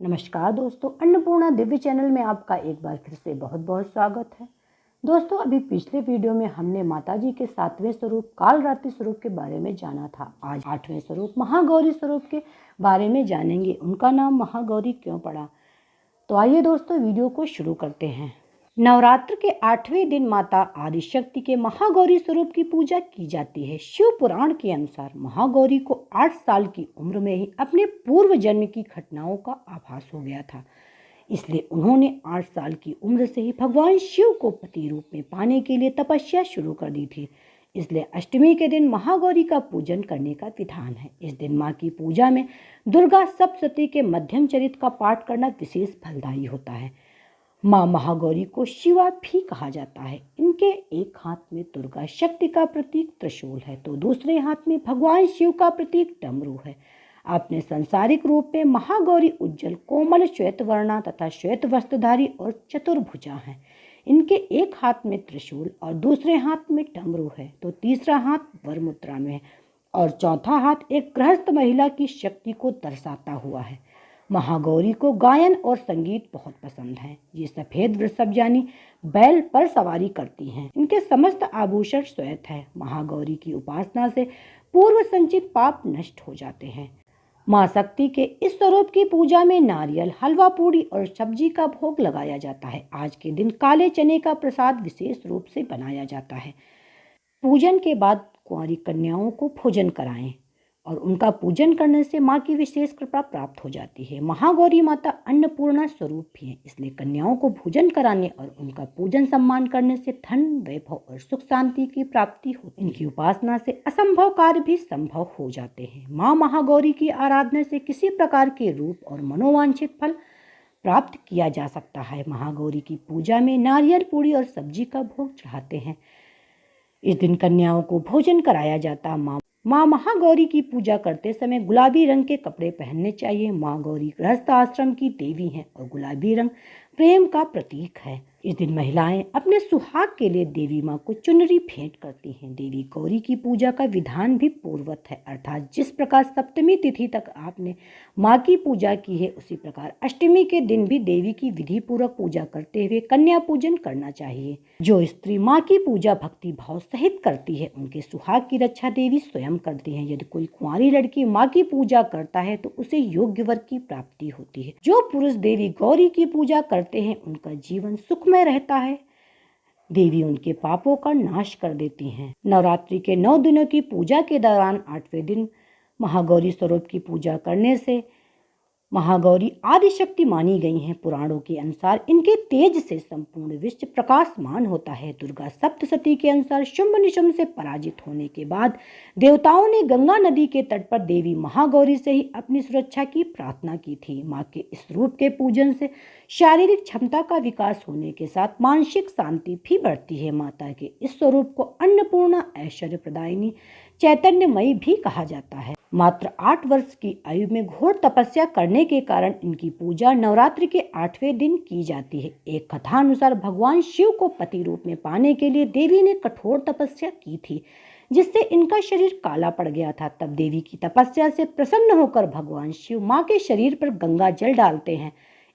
नमस्कार दोस्तों, अन्नपूर्णा दिव्य चैनल में आपका एक बार फिर से बहुत बहुत स्वागत है। दोस्तों, अभी पिछले वीडियो में हमने माताजी के 7वें स्वरूप कालरात्रि स्वरूप के बारे में जाना था। आज 8वें स्वरूप महागौरी स्वरूप के बारे में जानेंगे। उनका नाम महागौरी क्यों पड़ा, तो आइए दोस्तों वीडियो को शुरू करते हैं। नवरात्र के 8वें दिन माता आदिशक्ति के महागौरी स्वरूप की पूजा की जाती है। शिव पुराण के अनुसार महागौरी को 8 साल की उम्र में ही अपने पूर्व जन्म की घटनाओं का आभास हो गया था, इसलिए उन्होंने 8 साल की उम्र से ही भगवान शिव को पति रूप में पाने के लिए तपस्या शुरू कर दी थी। इसलिए अष्टमी के दिन महागौरी का पूजन करने का विधान है। इस दिन माँ की पूजा में दुर्गा सप्तशती के मध्यम चरित्र का पाठ करना विशेष फलदायी होता है। माँ महागौरी को शिवा भी कहा जाता है। इनके एक हाथ में दुर्गा शक्ति का प्रतीक त्रिशूल है, तो दूसरे हाथ में भगवान शिव का प्रतीक डमरू है। अपने सांसारिक रूप में महागौरी उज्जवल कोमल श्वेत वर्णा तथा श्वेत वस्त्रधारी और चतुर्भुजा हैं। इनके एक हाथ में त्रिशूल और दूसरे हाथ में डमरू है, तो तीसरा हाथ वर मुद्रा में है और चौथा हाथ एक गृहस्थ महिला की शक्ति को दर्शाता हुआ है। महागौरी को गायन और संगीत बहुत पसंद है। ये सफेद वृषभ यानी बैल पर सवारी करती हैं। इनके समस्त आभूषण श्वेत है। महागौरी की उपासना से पूर्व संचित पाप नष्ट हो जाते हैं। माँ शक्ति के इस स्वरूप की पूजा में नारियल, हलवा पूड़ी और सब्जी का भोग लगाया जाता है। आज के दिन काले चने का प्रसाद विशेष रूप से बनाया जाता है। पूजन के बाद कुंवारी कन्याओं को भोजन कराएं और उनका पूजन करने से माँ की विशेष कृपा प्राप्त हो जाती है। महागौरी माता अन्नपूर्णा स्वरूप भी है, इसलिए कन्याओं को भोजन कराने और उनका पूजन सम्मान करने से धन, वैभव और सुख शांति की प्राप्ति होती है। इनकी उपासना से असंभव कार्य भी संभव हो जाते हैं। माँ महागौरी की आराधना से किसी प्रकार के रूप और मनोवांछित फल प्राप्त किया जा सकता है। महागौरी की पूजा में नारियल, पूड़ी और सब्जी का भोग चढ़ाते हैं। इस दिन कन्याओं को भोजन कराया जाता है। माँ महागौरी की पूजा करते समय गुलाबी रंग के कपड़े पहनने चाहिए। माँ गौरी गृहस्थ आश्रम की देवी हैं और गुलाबी रंग प्रेम का प्रतीक है। इस दिन महिलाएं अपने सुहाग के लिए देवी माँ को चुनरी भेंट करती हैं। देवी गौरी की पूजा का विधान भी पूर्ववत है, अर्थात जिस प्रकार सप्तमी तिथि तक आपने माँ की पूजा की है, उसी प्रकार अष्टमी के दिन भी देवी की विधि पूर्वक पूजा करते हुए कन्या पूजन करना चाहिए। जो स्त्री माँ की पूजा भक्ति भाव सहित करती है, उनके सुहाग की रक्षा देवी स्वयं करती है। यदि कोई कुंवारी लड़की माँ की पूजा करता है तो उसे योग्य वर की प्राप्ति होती है। जो पुरुष देवी गौरी की पूजा करते हैं, उनका जीवन सुखमय रहता है। देवी उनके पापों का नाश कर देती हैं। नवरात्रि के 9 दिनों की पूजा के दौरान 8वें दिन महागौरी स्वरूप की पूजा करने से महागौरी आदिशक्ति मानी गई हैं। पुराणों के अनुसार इनके तेज से संपूर्ण विश्व प्रकाशमान होता है। दुर्गा सप्तशती के अनुसार शुंभ निशुंभ से पराजित होने के बाद देवताओं ने गंगा नदी के तट पर देवी महागौरी से ही अपनी सुरक्षा की प्रार्थना की थी। माँ के इस रूप के पूजन से शारीरिक क्षमता का विकास होने के साथ मानसिक शांति भी बढ़ती है। माता के इस स्वरूप को अन्नपूर्णा, ऐश्वर्य प्रदायिनी, चैतन्यमयी भी कहा जाता है। मात्र 8 वर्ष की आयु में घोर तपस्या करने के कारण इनकी पूजा नवरात्रि के 8वें दिन की जाती है। एक कथा अनुसार भगवान शिव को पति रूप में पाने के लिए देवी ने कठोर तपस्या की थी, जिससे इनका शरीर काला पड़ गया था। तब देवी की तपस्या से प्रसन्न होकर भगवान शिव माँ के शरीर पर गंगा जल डालते हैं।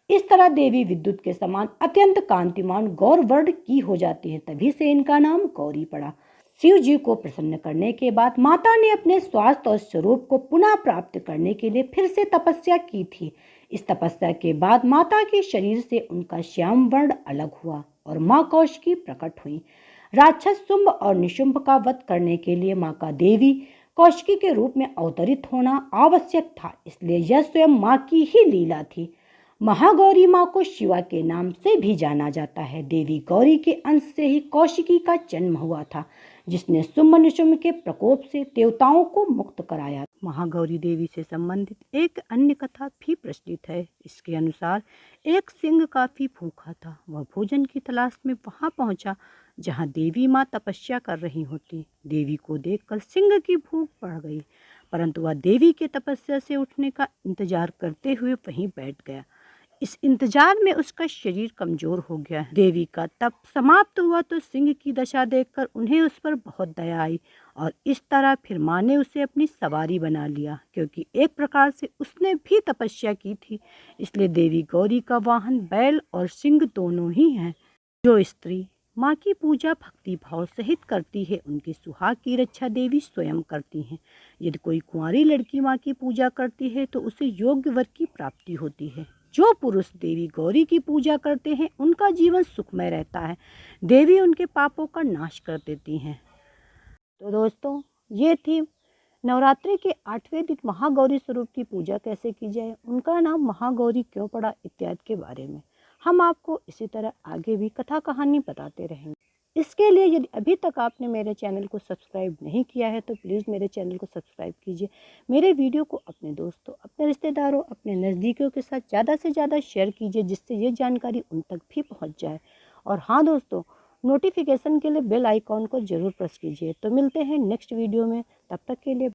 इस तरह देवी विद्युत के समान अत्यंत कांतिमान गौर वर्ण की हो जाती है। तभी से इनका नाम गौरी पड़ा। शिव जी को प्रसन्न करने के बाद माता ने अपने स्वास्थ्य और स्वरूप को पुनः प्राप्त करने के लिए फिर से तपस्या की थी। इस तपस्या के बाद माता के शरीर से उनका श्याम वर्ण अलग हुआ और माँ कौशिकी प्रकट हुई। राक्षस शुंभ और निशुंभ का वध करने के लिए माँ का देवी कौशिकी के रूप में अवतरित होना आवश्यक था, इसलिए यह स्वयं माँ की ही लीला थी। महागौरी माँ को शिवा के नाम से भी जाना जाता है। देवी गौरी के अंश से ही कौशिकी का जन्म हुआ था, जिसने शुंभ निशुंभ के प्रकोप से देवताओं को मुक्त कराया। महागौरी देवी से संबंधित एक अन्य कथा भी प्रचलित है। इसके अनुसार एक सिंह काफी भूखा था। वह भोजन की तलाश में वहां पहुंचा जहां देवी माँ तपस्या कर रही होती। देवी को देखकर सिंह की भूख बढ़ गई, परंतु वह देवी के तपस्या से उठने का इंतजार करते हुए वहीं बैठ गया। इस इंतजार में उसका शरीर कमजोर हो गया। देवी का तप समाप्त हुआ तो सिंह की दशा देखकर उन्हें उस पर बहुत दया आई और इस तरह फिर माँ ने उसे अपनी सवारी बना लिया, क्योंकि एक प्रकार से उसने भी तपस्या की थी। इसलिए देवी गौरी का वाहन बैल और सिंह दोनों ही हैं। जो स्त्री माँ की पूजा भक्ति भाव सहित करती है, उनकी सुहाग की रक्षा देवी स्वयं करती हैं। यदि कोई कुंवारी लड़की माँ की पूजा करती है तो उसे योग्य वर की प्राप्ति होती है। जो पुरुष देवी गौरी की पूजा करते हैं उनका जीवन सुखमय रहता है। देवी उनके पापों का नाश कर देती हैं। तो दोस्तों, ये थी नवरात्रि के 8वें दिन महागौरी स्वरूप की पूजा कैसे की जाए, उनका नाम महागौरी क्यों पड़ा, इत्यादि के बारे में हम आपको इसी तरह आगे भी कथा कहानी बताते रहेंगे। इसके लिए यदि अभी तक आपने मेरे चैनल को सब्सक्राइब नहीं किया है तो प्लीज़ मेरे चैनल को सब्सक्राइब कीजिए। मेरे वीडियो को अपने दोस्तों, अपने रिश्तेदारों, अपने नज़दीकियों के साथ ज़्यादा से ज़्यादा शेयर कीजिए, जिससे ये जानकारी उन तक भी पहुँच जाए। और हाँ दोस्तों, नोटिफिकेशन के लिए बेल आइकॉन को ज़रूर प्रेस कीजिए। तो मिलते हैं नेक्स्ट वीडियो में, तब तक के लिए